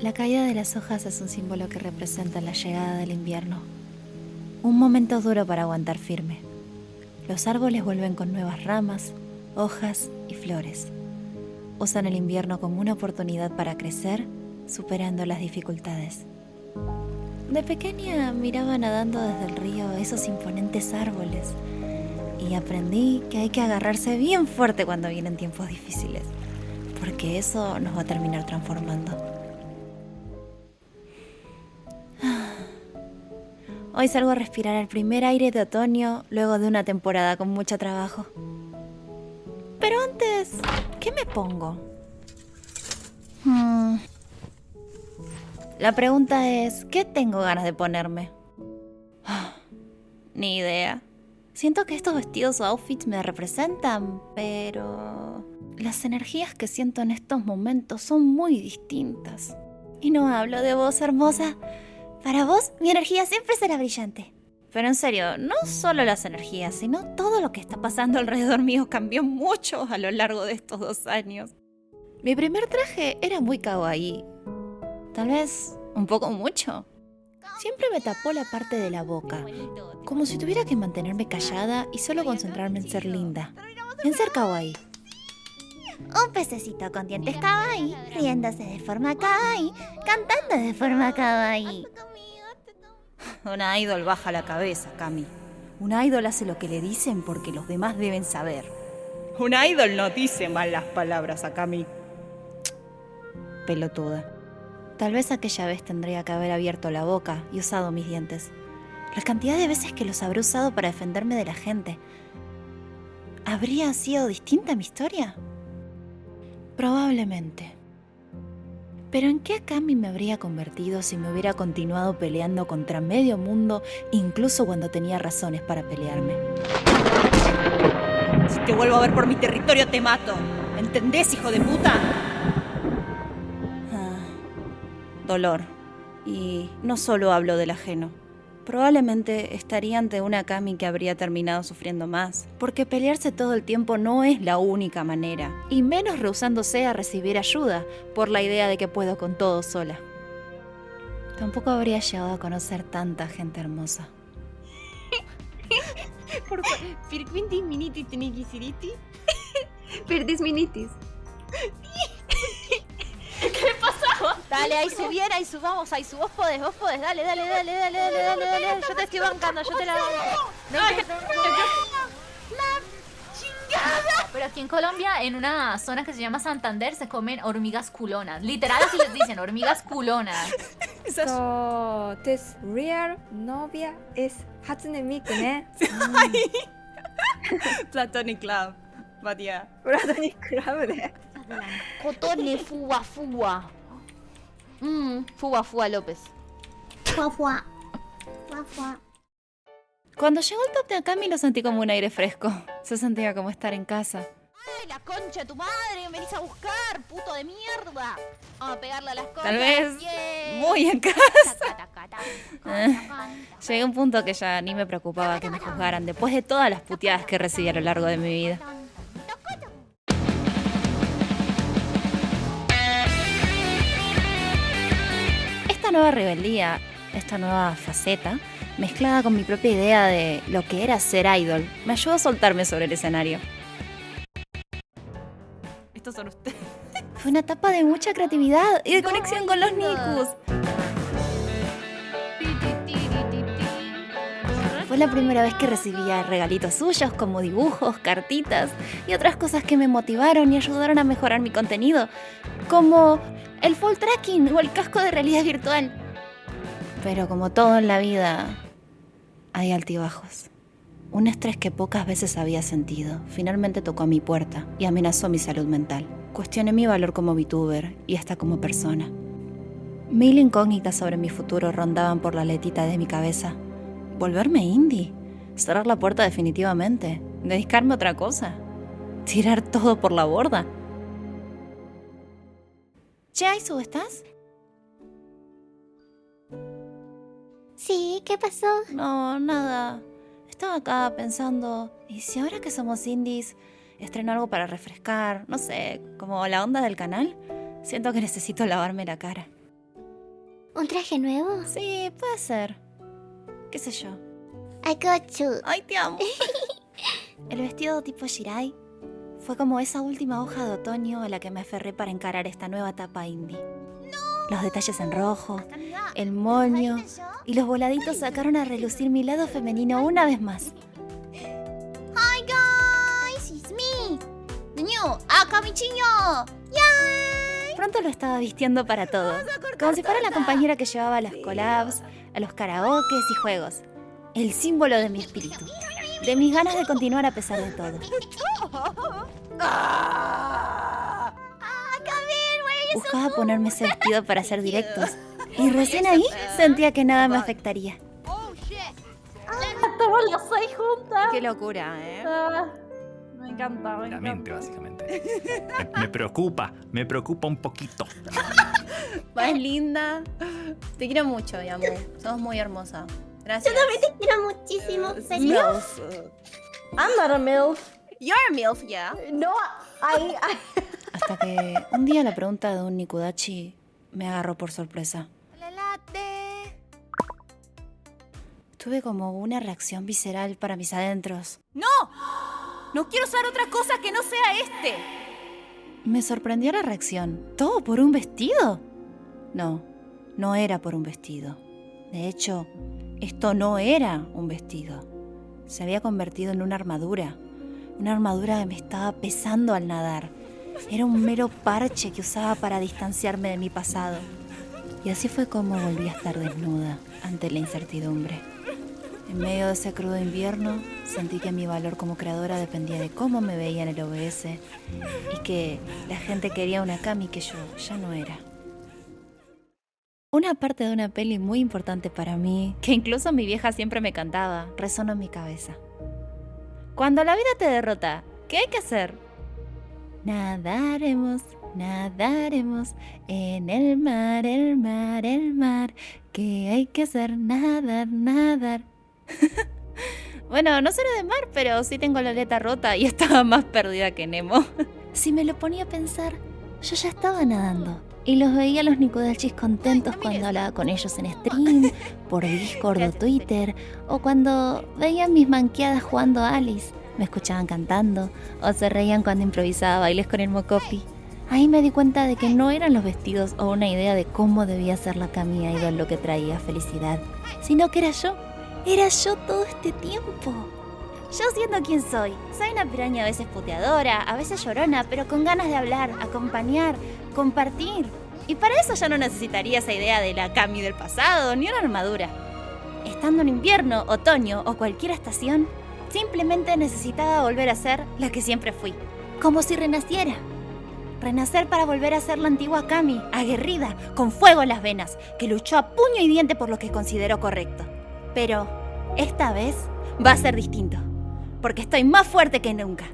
La caída de las hojas es un símbolo que representa la llegada del invierno. Un momento duro para aguantar firme. Los árboles vuelven con nuevas ramas, hojas y flores. Usan el invierno como una oportunidad para crecer, superando las dificultades. De pequeña miraba nadando desde el río esos imponentes árboles y aprendí que hay que agarrarse bien fuerte cuando vienen tiempos difíciles, porque eso nos va a terminar transformando. Hoy salgo a respirar el primer aire de otoño luego de una temporada con mucho trabajo. Pero antes, ¿qué me pongo? La pregunta es, ¿qué tengo ganas de ponerme? Ni idea. Siento que estos vestidos o outfits me representan, pero las energías que siento en estos momentos son muy distintas. Y no hablo de vos, hermosa. Para vos, mi energía siempre será brillante. Pero en serio, no solo las energías, sino todo lo que está pasando alrededor mío cambió mucho a lo largo de estos 2 años. Mi primer traje era muy kawaii. Tal vez un poco mucho. Siempre me tapó la parte de la boca, como si tuviera que mantenerme callada y solo concentrarme en ser linda, en ser kawaii. Un pececito con dientes kawaii, riéndose de forma kawaii, cantando de forma kawaii. Una idol baja la cabeza, Cami. Una idol hace lo que le dicen porque los demás deben saber. Una idol no dice malas palabras a Cami. Pelotuda. Tal vez aquella vez tendría que haber abierto la boca y usado mis dientes. La cantidad de veces que los habré usado para defenderme de la gente. ¿Habría sido distinta mi historia? Probablemente. Pero ¿en qué Cami me habría convertido si me hubiera continuado peleando contra medio mundo, incluso cuando tenía razones para pelearme? Si te vuelvo a ver por mi territorio te mato. ¿Entendés, hijo de puta? Dolor. Y no solo hablo del ajeno. Probablemente estaría ante una Cami que habría terminado sufriendo más, porque pelearse todo el tiempo no es la única manera, y menos rehusándose a recibir ayuda por la idea de que puedo con todo sola. Tampoco habría llegado a conocer tanta gente hermosa. Firquintis miniti tiniquisiriti. Perdis minitis. ¿Qué le pasaba? Dale, ahí su bien, ahí su, vamos, ahí su, vos podés, dale, yo te estoy bancando, yo te la banco. ¡La chingada! Pero aquí en Colombia, en una zona que se llama Santander, se comen hormigas culonas. Literal así les dicen, hormigas culonas. So, this real novia is Hatsune Miku, ¿ne? Platonic love, but yeah. Platonic Club de... Cotone Fua Fua. Fua Fua López. Fua, fua. Fua, fua. Cuando llegó el top de Akami lo sentí como un aire fresco. Se sentía como estar en casa. ¡Ay, la concha de tu madre! ¡Me venís a buscar, puto de mierda! Vamos a pegarle a las cosas. Tal vez Yeah. muy en casa. Taca, taca, taca. Llegué a un punto que ya ni me preocupaba que me juzgaran después de todas las puteadas que recibí a lo largo de mi vida. Esta nueva rebeldía, esta nueva faceta, mezclada con mi propia idea de lo que era ser idol, me ayudó a soltarme sobre el escenario. Estos son ustedes. Fue una etapa de mucha creatividad y de conexión con los Nikus. Fue la primera vez que recibía regalitos suyos como dibujos, cartitas y otras cosas que me motivaron y ayudaron a mejorar mi contenido, como el full tracking o el casco de realidad virtual. Pero como todo en la vida, hay altibajos. Un estrés que pocas veces había sentido finalmente tocó a mi puerta y amenazó mi salud mental. Cuestioné mi valor como VTuber y hasta como persona. 1000 incógnitas sobre mi futuro rondaban por la aletita de mi cabeza. ¿Volverme indie? ¿Cerrar la puerta definitivamente? ¿Dedicarme a otra cosa? ¿Tirar todo por la borda? Che, Aizu, ¿estás? Sí, ¿qué pasó? No, nada. Estaba acá pensando, ¿y si ahora que somos indies estreno algo para refrescar? No sé, como la onda del canal. Siento que necesito lavarme la cara. ¿Un traje nuevo? Sí, puede ser. ¿Qué sé yo? I got you. ¡Ay, te amo! El vestido tipo Shirai fue como esa última hoja de otoño a la que me aferré para encarar esta nueva etapa indie. Los detalles en rojo, el moño y los voladitos sacaron a relucir mi lado femenino una vez más. Hi guys, it's me. The new Akamichiño. Yay! Pronto lo estaba vistiendo para todo, como si fuera la compañera que llevaba a las collabs, a los karaokes y juegos. El símbolo de mi espíritu, de mis ganas de continuar a pesar de todo. Buscaba ponerme ese vestido para hacer directos, y recién ahí sentía que nada me afectaría. Estamos las 6 juntas. Qué locura, ¿eh? Me encanta, me La mente, encanta. básicamente. Me preocupa un poquito. Más linda. Te quiero mucho, mi amor. Sos muy hermosa. Gracias. Yo también te quiero muchísimo. MILF. I'm not a MILF. You're a MILF, yeah. No, I Hasta que un día la pregunta de un Nikudachi me agarró por sorpresa. Tuve como una reacción visceral para mis adentros. No quiero usar otra cosa que no sea este. Me sorprendió la reacción. ¿Todo por un vestido? No, no era por un vestido. De hecho, esto no era un vestido. Se había convertido en una armadura que me estaba pesando al nadar. Era un mero parche que usaba para distanciarme de mi pasado. Y así fue como volví a estar desnuda ante la incertidumbre. En medio de ese crudo invierno, sentí que mi valor como creadora dependía de cómo me veía en el OBS y que la gente quería una Kami que yo ya no era. Una parte de una peli muy importante para mí, que incluso mi vieja siempre me cantaba, resonó en mi cabeza. Cuando la vida te derrota, ¿qué hay que hacer? Nadaremos, nadaremos en el mar, el mar, el mar. ¿Qué hay que hacer? Nadar, nadar. Bueno, no seré de mar, pero sí tengo la aleta rota y estaba más perdida que Nemo. Si me lo ponía a pensar, yo ya estaba nadando. Y los veía a los Nikudachis contentos cuando hablaba con ellos en stream, por Discord o Twitter, o cuando veían mis manqueadas jugando a Alice. Me escuchaban cantando, o se reían cuando improvisaba bailes con el Mocopi. Ahí me di cuenta de que no eran los vestidos o una idea de cómo debía ser la Kami Idol lo que traía felicidad, sino que era yo. Era yo todo este tiempo. Yo siendo quien soy. Soy una piraña a veces puteadora, a veces llorona, pero con ganas de hablar, acompañar, compartir. Y para eso ya no necesitaría esa idea de la Kami del pasado, ni una armadura. Estando en invierno, otoño o cualquier estación, simplemente necesitaba volver a ser la que siempre fui. Como si renaciera. Renacer para volver a ser la antigua Kami, aguerrida, con fuego en las venas, que luchó a puño y diente por lo que consideró correcto. Pero esta vez va a ser distinto, porque estoy más fuerte que nunca.